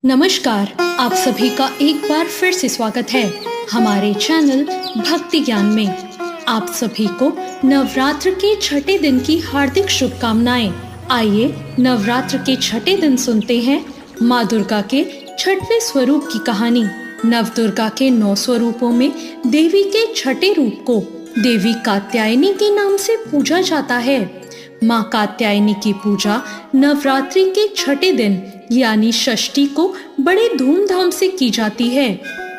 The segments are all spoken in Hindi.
नमस्कार। आप सभी का एक बार फिर से स्वागत है हमारे चैनल भक्ति ज्ञान में। आप सभी को नवरात्र के छठे दिन की हार्दिक शुभकामनाएं। आइए नवरात्र के छठे दिन सुनते हैं माँ दुर्गा के छठवें स्वरूप की कहानी। नव दुर्गा के 9 स्वरूपों में देवी के छठे रूप को देवी कात्यायनी के नाम से पूजा जाता है। माँ कात्यायनी की पूजा नवरात्रि के छठे दिन यानी षष्ठी को बड़े धूमधाम से की जाती है।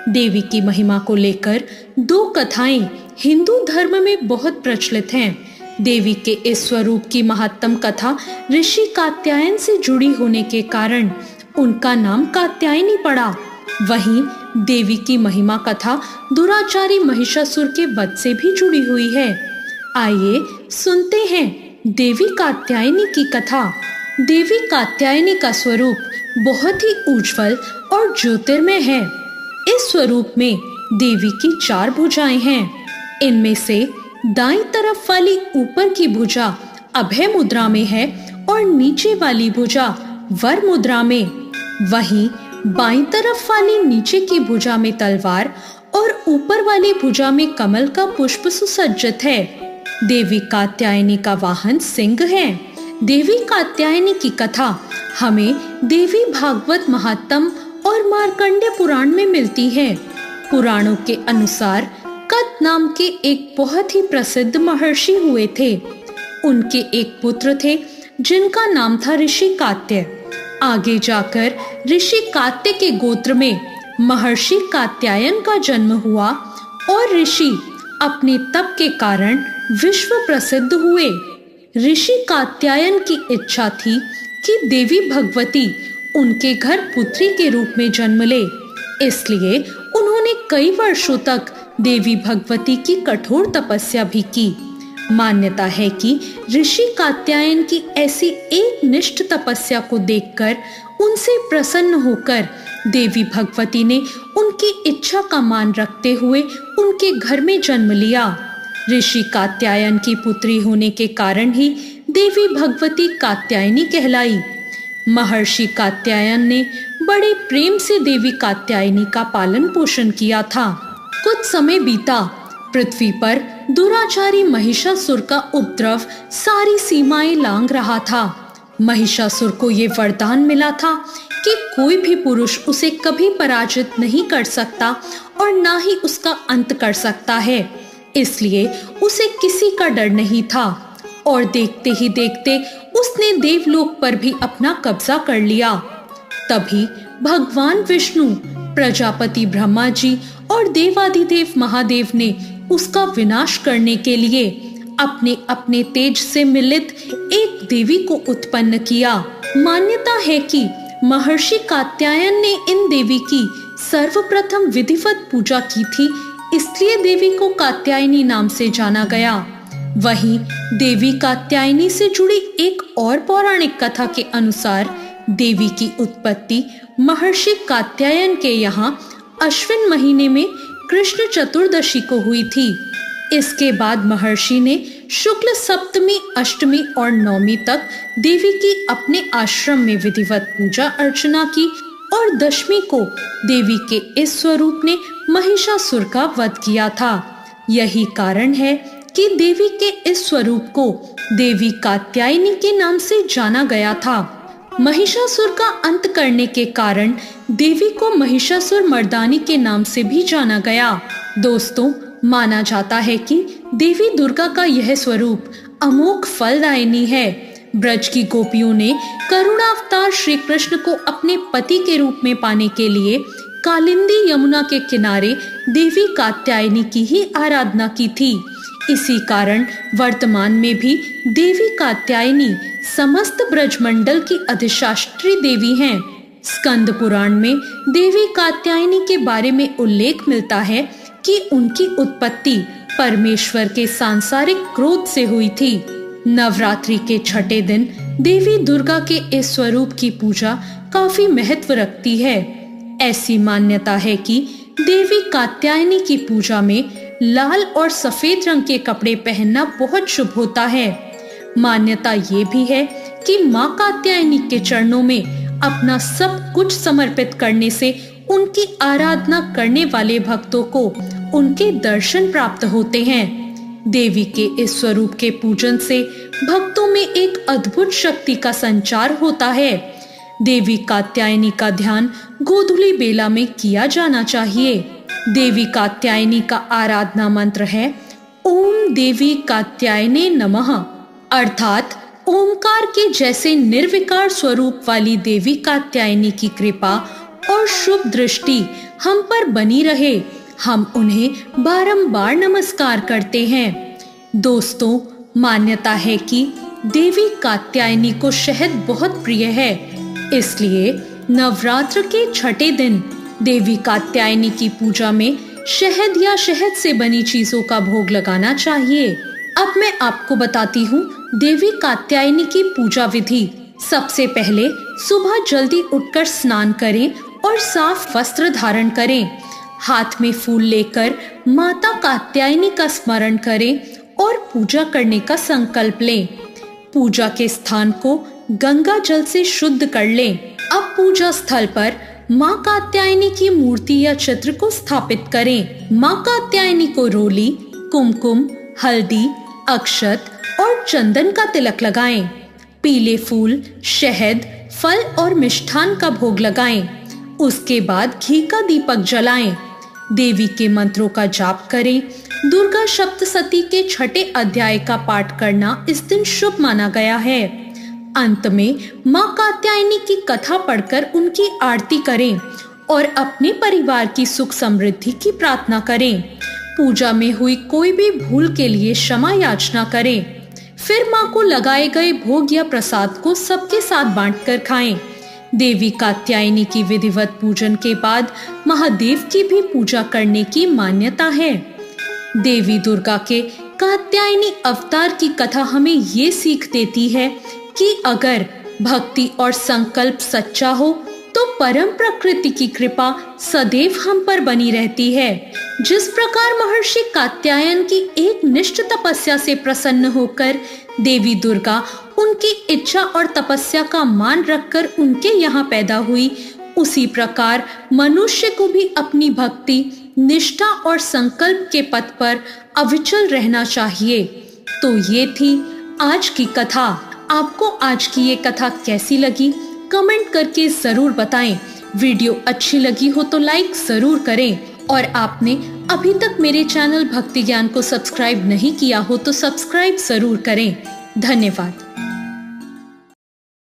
देवी की महिमा को लेकर 2 कथाएं हिंदू धर्म में बहुत प्रचलित हैं। देवी के इस स्वरूप की महत्तम कथा ऋषि कात्यायन से जुड़ी होने के कारण उनका नाम कात्यायनी पड़ा। वहीं देवी की महिमा कथा दुराचारी महिषासुर के वध से भी जुड़ी हुई है। आइए सुनते हैं देवी कात्यायनी की कथा। देवी कात्यायनी का स्वरूप बहुत ही उज्जवल और ज्योतिर्मय है। इस स्वरूप में देवी की 4 भुजाएं हैं। इनमें से दाईं तरफ वाली ऊपर की भुजा अभय मुद्रा में है और नीचे वाली भुजा वर मुद्रा में। वहीं बाईं तरफ वाली नीचे की भुजा में तलवार और ऊपर वाली भुजा में कमल का पुष्प सुसज्जित है। देवी कात्यायनी का वाहन सिंह है। देवी कात्यायनी की कथा हमें देवी भागवत महात्म और मार्कंडेय पुराण में मिलती है। पुराणों के अनुसार कत नाम के एक बहुत ही प्रसिद्ध महर्षि हुए थे। उनके एक पुत्र थे जिनका नाम था ऋषि कात्य। आगे जाकर ऋषि कात्य के गोत्र में महर्षि कात्यायन का जन्म हुआ और ऋषि अपने तप के कारण विश्व प्रसिद्ध हुए। ऋषि कात्यायन की इच्छा थी कि देवी भगवती उनके घर पुत्री के रूप में जन्म ले। इसलिए उन्होंने कई वर्षों तक देवी भगवती की कठोर तपस्या भी की। मान्यता है कि ऋषि कात्यायन की ऐसी एक निष्ठ तपस्या को देखकर उनसे प्रसन्न होकर देवी भगवती ने उनकी इच्छा का मान रखते हुए उनके घर में जन्म लिया। ऋषि कात्यायन की पुत्री होने के कारण ही देवी भगवती कात्यायनी कहलाई। महर्षि कात्यायन ने बड़े प्रेम से देवी कात्यायनी का पालन पोषण किया था। कुछ समय बीता। पृथ्वी पर दुराचारी महिषासुर का उपद्रव सारी सीमाएं लांघ रहा था। महिषासुर को ये वरदान मिला था कि कोई भी पुरुष उसे कभी पराजित नहीं कर सकता और ना ही उसका अंत कर सकता है। इसलिए उसे किसी का डर नहीं था और देखते ही देखते उसने देवलोक पर भी अपना कब्जा कर लिया। तभी भगवान विष्णु, प्रजापति ब्रह्मा जी और देवादिदेव महादेव ने उसका विनाश करने के लिए अपने अपने तेज से मिलित एक देवी को उत्पन्न किया। मान्यता है कि महर्षि कात्यायन ने इन देवी की सर्वप्रथम विधिवत पूजा की थी, इसलिए देवी को कात्यायनी नाम से जाना गया। वहीं देवी कात्यायनी से जुड़ी एक और पौराणिक कथा के अनुसार देवी की उत्पत्ति महर्षि कात्यायन के यहाँ अश्विन महीने में कृष्ण चतुर्दशी को हुई थी। इसके बाद महर्षि ने शुक्ल सप्तमी, अष्टमी और नवमी तक देवी की अपने आश्रम में विधिवत पूजा अर्चना की और दशमी को देवी के इस स्वरूप ने महिषासुर का वध किया था। यही कारण है कि देवी के इस स्वरूप को देवी कात्यायनी के नाम से जाना गया था। महिषासुर का अंत करने के कारण देवी को महिषासुर मर्दानी के नाम से भी जाना गया। दोस्तों, माना जाता है कि देवी दुर्गा का यह स्वरूप अमोघ फलदायिनी है। ब्रज की गोपियों ने करुणावतार श्री कृष्ण को अपने पति के रूप में पाने के लिए कालिंदी यमुना के किनारे देवी कात्यायनी की ही आराधना की थी। इसी कारण वर्तमान में भी देवी कात्यायनी समस्त ब्रजमंडल की अधिशास्त्री देवी हैं। स्कंद पुराण में देवी कात्यायनी के बारे में उल्लेख मिलता है कि उनकी उत्पत्ति परमेश्वर के सांसारिक क्रोध से हुई थी। नवरात्रि के छठे दिन देवी दुर्गा के इस स्वरूप की पूजा काफी महत्व रखती है। ऐसी मान्यता है कि देवी कात्यायनी की पूजा में लाल और सफेद रंग के कपड़े पहनना बहुत शुभ होता है। मान्यता ये भी है कि माँ कात्यायनी के चरणों में अपना सब कुछ समर्पित करने से उनकी आराधना करने वाले भक्तों को उनके दर्शन प्राप्त होते हैं। देवी के इस स्वरूप के पूजन से भक्तों में एक अद्भुत शक्ति का संचार होता है। देवी कात्यायनी का ध्यान गोधूली बेला में किया जाना चाहिए। देवी कात्यायनी का आराधना मंत्र है ओम देवी कात्यायने नमः, अर्थात ओमकार के जैसे निर्विकार स्वरूप वाली देवी कात्यायनी की कृपा और शुभ दृष्टि हम पर बनी रहे। हम उन्हें बारंबार नमस्कार करते हैं। दोस्तों, मान्यता है कि देवी कात्यायनी को शहद बहुत प्रिय है, इसलिए नवरात्र के छठे दिन देवी कात्यायनी की पूजा में शहद या शहद से बनी चीजों का भोग लगाना चाहिए। अब मैं आपको बताती हूँ देवी कात्यायनी की पूजा विधि। सबसे पहले सुबह जल्दी उठकर स्नान करें और साफ वस्त्र धारण करें। हाथ में फूल लेकर माता कात्यायनी का स्मरण करें और पूजा करने का संकल्प लें। पूजा के स्थान को गंगा जल से शुद्ध कर लें। अब पूजा स्थल पर माँ कात्यायनी की मूर्ति या चित्र को स्थापित करें। माँ कात्यायनी को रोली, कुमकुम, हल्दी, अक्षत और चंदन का तिलक लगाएं। पीले फूल, शहद, फल और मिष्ठान का भोग लगाएं। उसके बाद घी का दीपक जलाएं। देवी के मंत्रों का जाप करें। दुर्गा सप्तशती के छठे अध्याय का पाठ करना इस दिन शुभ माना गया है। अंत में माँ कात्यायनी की कथा पढ़कर उनकी आरती करें और अपने परिवार की सुख समृद्धि की प्रार्थना करें। पूजा में हुई कोई भी भूल के लिए क्षमा याचना करें। फिर माँ को लगाए गए भोग या प्रसाद को सबके साथ बांटकर खाएं। देवी कात्यायनी की विधिवत पूजन के बाद महादेव की भी पूजा करने की मान्यता है। देवी दुर्गा के कात्यायनी अवतार की कथा हमें ये सीख देती है कि अगर भक्ति और संकल्प सच्चा हो तो परम प्रकृति की कृपा सदैव हम पर बनी रहती है। जिस प्रकार महर्षि कात्यायन की एक निष्ठ तपस्या से प्रसन्न होकर देवी दुर्गा उनकी इच्छा और तपस्या का मान रखकर उनके यहाँ पैदा हुई, उसी प्रकार मनुष्य को भी अपनी भक्ति, निष्ठा और संकल्प के पथ पर अविचल रहना चाहिए। तो ये थी आज की कथा। आपको आज की ये कथा कैसी लगी कमेंट करके जरूर बताएं। वीडियो अच्छी लगी हो तो लाइक जरूर करें और आपने अभी तक मेरे चैनल भक्ति ज्ञान को सब्सक्राइब नहीं किया हो तो सब्सक्राइब जरूर करें। धन्यवाद।